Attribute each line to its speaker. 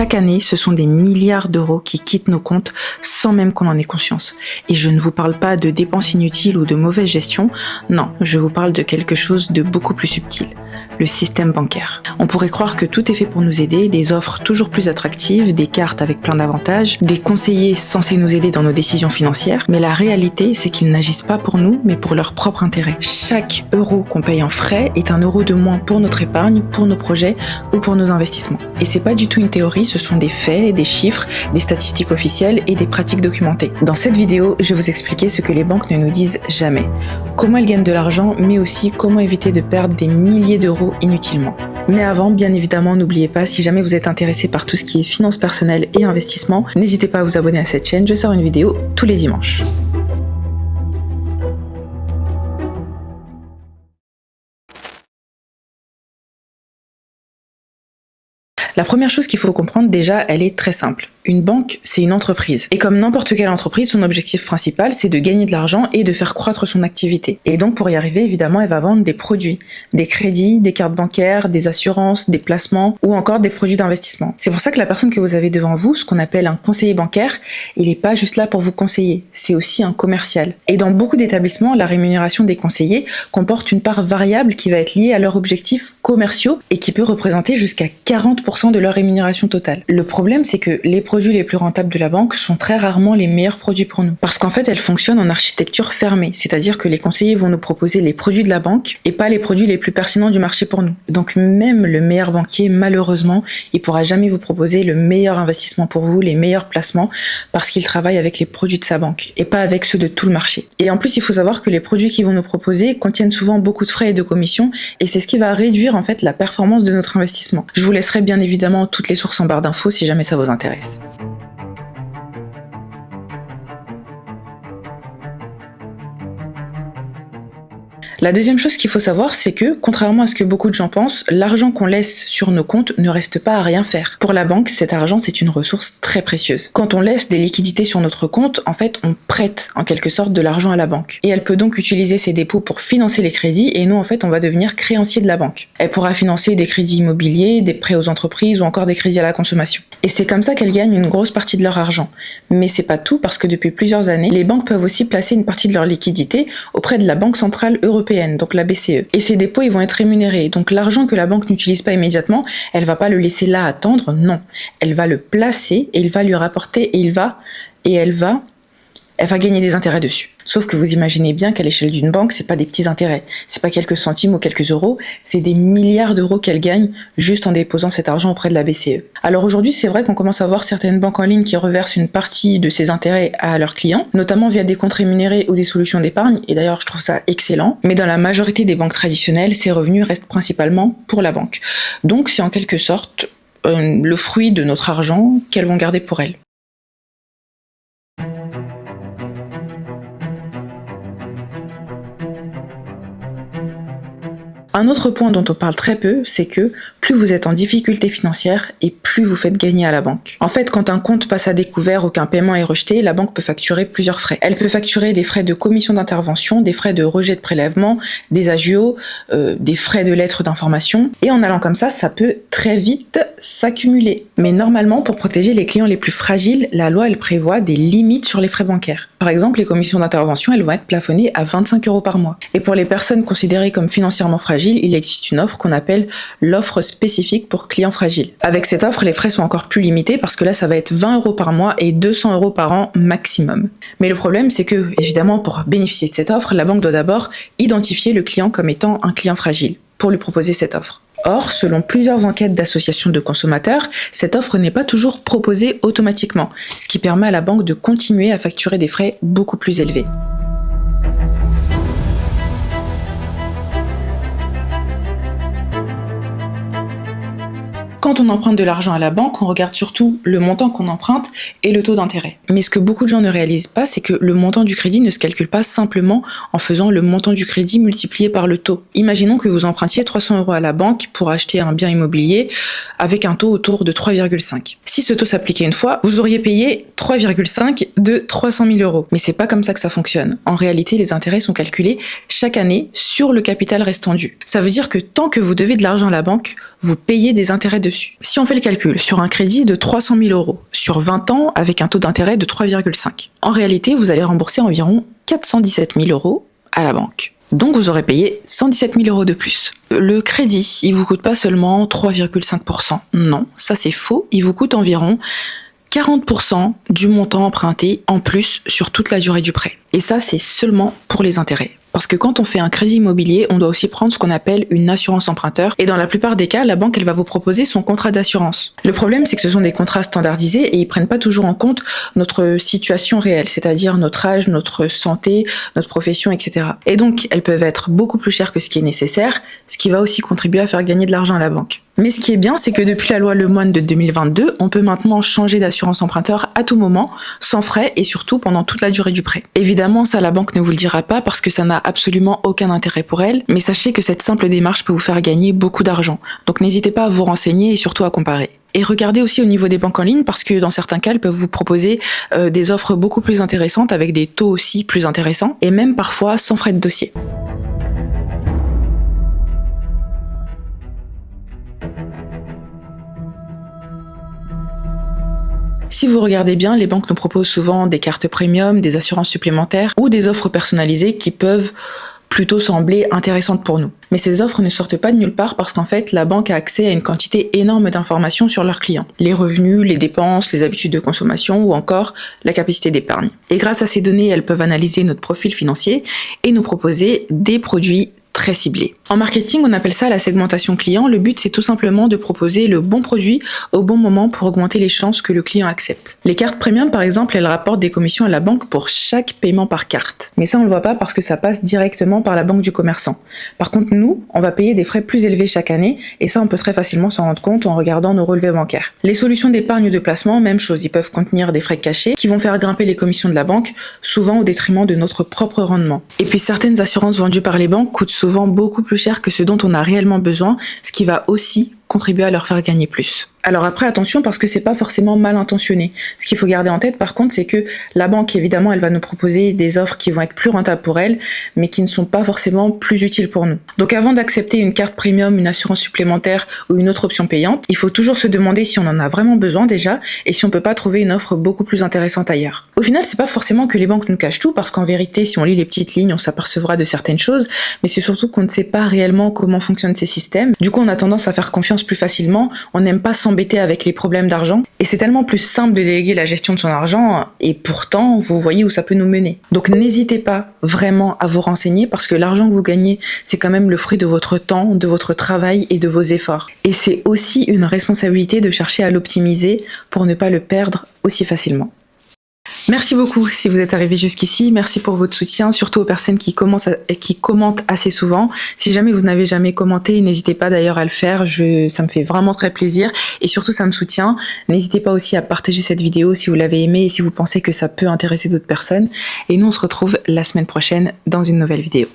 Speaker 1: Chaque année, ce sont des milliards d'euros qui quittent nos comptes sans même qu'on en ait conscience. Et je ne vous parle pas de dépenses inutiles ou de mauvaise gestion, non, je vous parle de quelque chose de beaucoup plus subtil, le système bancaire. On pourrait croire que tout est fait pour nous aider, des offres toujours plus attractives, des cartes avec plein d'avantages, des conseillers censés nous aider dans nos décisions financières, mais la réalité, c'est qu'ils n'agissent pas pour nous, mais pour leur propre intérêt. Chaque euro qu'on paye en frais est un euro de moins pour notre épargne, pour nos projets ou pour nos investissements. Et c'est pas du tout une théorie, ce sont des faits, des chiffres, des statistiques officielles et des pratiques documentées. Dans cette vidéo, je vais vous expliquer ce que les banques ne nous disent jamais. Comment elles gagnent de l'argent, mais aussi comment éviter de perdre des milliers d'euros inutilement. Mais avant, bien évidemment, n'oubliez pas, si jamais vous êtes intéressé par tout ce qui est finances personnelles et investissement, n'hésitez pas à vous abonner à cette chaîne, je sors une vidéo tous les dimanches. La première chose qu'il faut comprendre déjà, elle est très simple. Une banque, c'est une entreprise. Et comme n'importe quelle entreprise, son objectif principal, c'est de gagner de l'argent et de faire croître son activité. Et donc, pour y arriver, évidemment, elle va vendre des produits, des crédits, des cartes bancaires, des assurances, des placements ou encore des produits d'investissement. C'est pour ça que la personne que vous avez devant vous, ce qu'on appelle un conseiller bancaire, il n'est pas juste là pour vous conseiller, c'est aussi un commercial. Et dans beaucoup d'établissements, la rémunération des conseillers comporte une part variable qui va être liée à leurs objectifs commerciaux et qui peut représenter jusqu'à 40% de leur rémunération totale. Le problème, c'est que les produits les plus rentables de la banque sont très rarement les meilleurs produits pour nous. Parce qu'en fait, elles fonctionnent en architecture fermée, c'est-à-dire que les conseillers vont nous proposer les produits de la banque et pas les produits les plus pertinents du marché pour nous. Donc même le meilleur banquier, malheureusement, il pourra jamais vous proposer le meilleur investissement pour vous, les meilleurs placements, parce qu'il travaille avec les produits de sa banque et pas avec ceux de tout le marché. Et en plus, il faut savoir que les produits qu'ils vont nous proposer contiennent souvent beaucoup de frais et de commissions, et c'est ce qui va réduire en fait la performance de notre investissement. Je vous laisserai bien évidemment toutes les sources en barre d'infos si jamais ça vous intéresse. La deuxième chose qu'il faut savoir, c'est que, contrairement à ce que beaucoup de gens pensent, l'argent qu'on laisse sur nos comptes ne reste pas à rien faire. Pour la banque, cet argent, c'est une ressource très précieuse. Quand on laisse des liquidités sur notre compte, en fait, on prête en quelque sorte de l'argent à la banque. Et elle peut donc utiliser ses dépôts pour financer les crédits, et nous, en fait, on va devenir créancier de la banque. Elle pourra financer des crédits immobiliers, des prêts aux entreprises ou encore des crédits à la consommation. Et c'est comme ça qu'elles gagnent une grosse partie de leur argent. Mais c'est pas tout, parce que depuis plusieurs années, les banques peuvent aussi placer une partie de leur liquidité auprès de la Banque centrale européenne, donc la BCE. Et ces dépôts, ils vont être rémunérés. Donc l'argent que la banque n'utilise pas immédiatement, elle va pas le laisser là attendre, non. Elle va le placer et il va lui rapporter et elle va gagner des intérêts dessus. Sauf que vous imaginez bien qu'à l'échelle d'une banque, c'est pas des petits intérêts. C'est pas quelques centimes ou quelques euros, c'est des milliards d'euros qu'elle gagne juste en déposant cet argent auprès de la BCE. Alors aujourd'hui, c'est vrai qu'on commence à voir certaines banques en ligne qui reversent une partie de ces intérêts à leurs clients, notamment via des comptes rémunérés ou des solutions d'épargne, et d'ailleurs je trouve ça excellent. Mais dans la majorité des banques traditionnelles, ces revenus restent principalement pour la banque. Donc c'est en quelque sorte le fruit de notre argent qu'elles vont garder pour elles. Un autre point dont on parle très peu, c'est que plus vous êtes en difficulté financière et plus vous faites gagner à la banque. En fait, quand un compte passe à découvert ou qu'un paiement est rejeté, la banque peut facturer plusieurs frais. Elle peut facturer des frais de commission d'intervention, des frais de rejet de prélèvement, des agios, des frais de lettres d'information. Et en allant comme ça peut très vite s'accumuler. Mais normalement, pour protéger les clients les plus fragiles, la loi, elle prévoit des limites sur les frais bancaires. Par exemple, les commissions d'intervention, elles vont être plafonnées à 25 € par mois. Et pour les personnes considérées comme financièrement fragiles, il existe une offre qu'on appelle l'offre spécifique pour clients fragiles. Avec cette offre, les frais sont encore plus limités parce que là, ça va être 20 € par mois et 200 € par an maximum. Mais le problème, c'est que, évidemment, pour bénéficier de cette offre, la banque doit d'abord identifier le client comme étant un client fragile pour lui proposer cette offre. Or, selon plusieurs enquêtes d'associations de consommateurs, cette offre n'est pas toujours proposée automatiquement, ce qui permet à la banque de continuer à facturer des frais beaucoup plus élevés. Quand on emprunte de l'argent à la banque, on regarde surtout le montant qu'on emprunte et le taux d'intérêt. Mais ce que beaucoup de gens ne réalisent pas, c'est que le montant du crédit ne se calcule pas simplement en faisant le montant du crédit multiplié par le taux. Imaginons que vous empruntiez 300 € à la banque pour acheter un bien immobilier avec un taux autour de 3,5. Si ce taux s'appliquait une fois, vous auriez payé 3,5 de 300 000 euros. Mais c'est pas comme ça que ça fonctionne. En réalité, les intérêts sont calculés chaque année sur le capital restant dû. Ça veut dire que tant que vous devez de l'argent à la banque, vous payez des intérêts dessus. Si on fait le calcul sur un crédit de 300 000 euros, sur 20 ans avec un taux d'intérêt de 3,5, en réalité, vous allez rembourser environ 417 000 euros à la banque. Donc vous aurez payé 117 000 euros de plus. Le crédit, il vous coûte pas seulement 3,5%. Non, ça c'est faux. Il vous coûte environ 40% du montant emprunté en plus sur toute la durée du prêt. Et ça, c'est seulement pour les intérêts. Parce que quand on fait un crédit immobilier, on doit aussi prendre ce qu'on appelle une assurance emprunteur. Et dans la plupart des cas, la banque, elle va vous proposer son contrat d'assurance. Le problème, c'est que ce sont des contrats standardisés et ils prennent pas toujours en compte notre situation réelle, c'est-à-dire notre âge, notre santé, notre profession, etc. Et donc, elles peuvent être beaucoup plus chères que ce qui est nécessaire, ce qui va aussi contribuer à faire gagner de l'argent à la banque. Mais ce qui est bien, c'est que depuis la loi Lemoine de 2022, on peut maintenant changer d'assurance emprunteur à tout moment, sans frais et surtout pendant toute la durée du prêt. Évidemment, ça la banque ne vous le dira pas parce que ça n'a absolument aucun intérêt pour elle, mais sachez que cette simple démarche peut vous faire gagner beaucoup d'argent. Donc n'hésitez pas à vous renseigner et surtout à comparer. Et regardez aussi au niveau des banques en ligne parce que dans certains cas, elles peuvent vous proposer des offres beaucoup plus intéressantes avec des taux aussi plus intéressants et même parfois sans frais de dossier. Si vous regardez bien, les banques nous proposent souvent des cartes premium, des assurances supplémentaires ou des offres personnalisées qui peuvent plutôt sembler intéressantes pour nous. Mais ces offres ne sortent pas de nulle part parce qu'en fait, la banque a accès à une quantité énorme d'informations sur leurs clients. Les revenus, les dépenses, les habitudes de consommation ou encore la capacité d'épargne. Et grâce à ces données, elles peuvent analyser notre profil financier et nous proposer des produits très ciblé. En marketing, on appelle ça la segmentation client. Le but, c'est tout simplement de proposer le bon produit au bon moment pour augmenter les chances que le client accepte. Les cartes premium, par exemple, elles rapportent des commissions à la banque pour chaque paiement par carte. Mais ça, on le voit pas parce que ça passe directement par la banque du commerçant. Par contre, nous, on va payer des frais plus élevés chaque année et ça, on peut très facilement s'en rendre compte en regardant nos relevés bancaires. Les solutions d'épargne ou de placement, même chose, ils peuvent contenir des frais cachés qui vont faire grimper les commissions de la banque, souvent au détriment de notre propre rendement. Et puis, certaines assurances vendues par les banques coûtent souvent beaucoup plus cher que ce dont on a réellement besoin, ce qui va aussi contribuer à leur faire gagner plus. Alors après, attention, parce que c'est pas forcément mal intentionné. Ce qu'il faut garder en tête, par contre, c'est que la banque, évidemment, elle va nous proposer des offres qui vont être plus rentables pour elle, mais qui ne sont pas forcément plus utiles pour nous. Donc avant d'accepter une carte premium, une assurance supplémentaire ou une autre option payante, il faut toujours se demander si on en a vraiment besoin déjà, et si on peut pas trouver une offre beaucoup plus intéressante ailleurs. Au final, c'est pas forcément que les banques nous cachent tout, parce qu'en vérité, si on lit les petites lignes, on s'apercevra de certaines choses, mais c'est surtout qu'on ne sait pas réellement comment fonctionnent ces systèmes. Du coup, on a tendance à faire confiance plus facilement, on n'aime pas s'embêter avec les problèmes d'argent, et c'est tellement plus simple de déléguer la gestion de son argent, et pourtant, vous voyez où ça peut nous mener. Donc n'hésitez pas vraiment à vous renseigner, parce que l'argent que vous gagnez, c'est quand même le fruit de votre temps, de votre travail et de vos efforts. Et c'est aussi une responsabilité de chercher à l'optimiser pour ne pas le perdre aussi facilement. Merci beaucoup si vous êtes arrivé jusqu'ici, merci pour votre soutien, surtout aux personnes qui commentent assez souvent. Si jamais vous n'avez jamais commenté, n'hésitez pas d'ailleurs à le faire, ça me fait vraiment très plaisir et surtout ça me soutient. N'hésitez pas aussi à partager cette vidéo si vous l'avez aimée et si vous pensez que ça peut intéresser d'autres personnes. Et nous on se retrouve la semaine prochaine dans une nouvelle vidéo.